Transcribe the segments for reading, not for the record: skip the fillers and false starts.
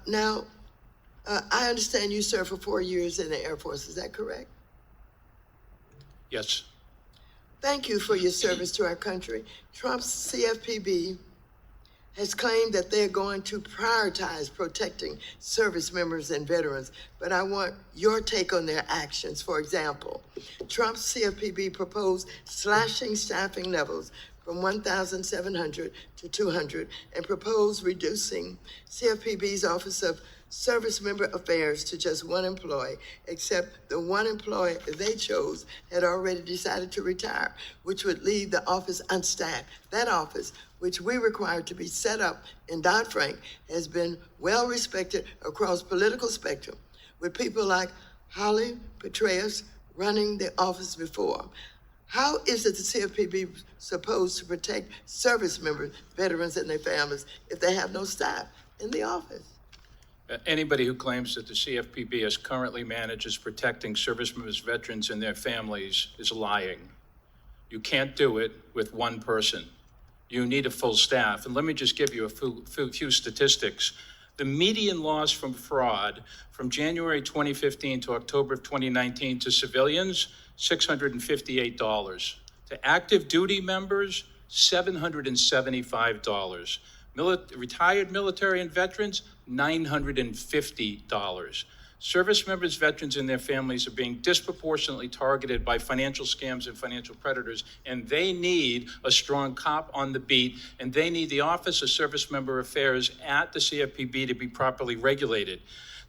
Now, I understand you served for 4 years in the Air Force. Is that correct? Yes. Thank you for your service to our country. Trump's CFPB has claimed that they're going to prioritize protecting service members and veterans, but I want your take on their actions. For example, Trump's CFPB proposed slashing staffing levels from 1,700 to 200 and proposed reducing CFPB's Office of Service Member Affairs to just one employee, except the one employee they chose had already decided to retire, which would leave the office unstaffed. That office, which we required to be set up in Dodd-Frank, has been well respected across political spectrum, with people like Holly Petraeus running the office before. How is it the CFPB supposed to protect service members, veterans, and their families if they have no staff in the office? Anybody who claims that the CFPB as currently manages protecting service members, veterans, and their families is lying. You can't do it with one person. You need a full staff. And let me just give you a few statistics. The median loss from fraud from January 2015 to October of 2019 to civilians, $658. To active duty members, $775. Retired military and veterans, $950. Service members, veterans, and their families are being disproportionately targeted by financial scams and financial predators, and they need a strong cop on the beat, and they need the Office of Service Member Affairs at the CFPB to be properly regulated.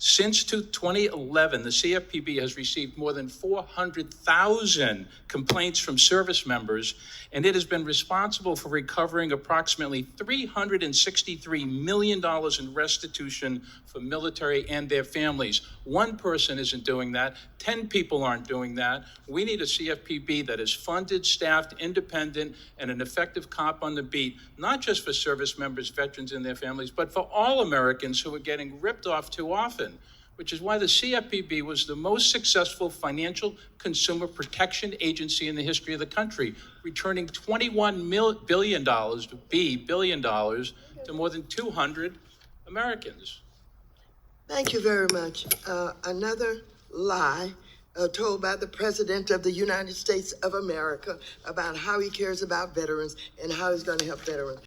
Since 2011, the CFPB has received more than 400,000 complaints from service members, and it has been responsible for recovering approximately $363 million in restitution for military and their families. One person isn't doing that. 10 people aren't doing that. We need a CFPB that is funded, staffed, independent, and an effective cop on the beat, not just for service members, veterans, and their families, but for all Americans who are getting ripped off too often, which is why the CFPB was the most successful financial consumer protection agency in the history of the country, returning $21 billion to more than 200 Americans. Thank you very much. Another lie told by the President of the United States of America about how he cares about veterans and how he's going to help veterans.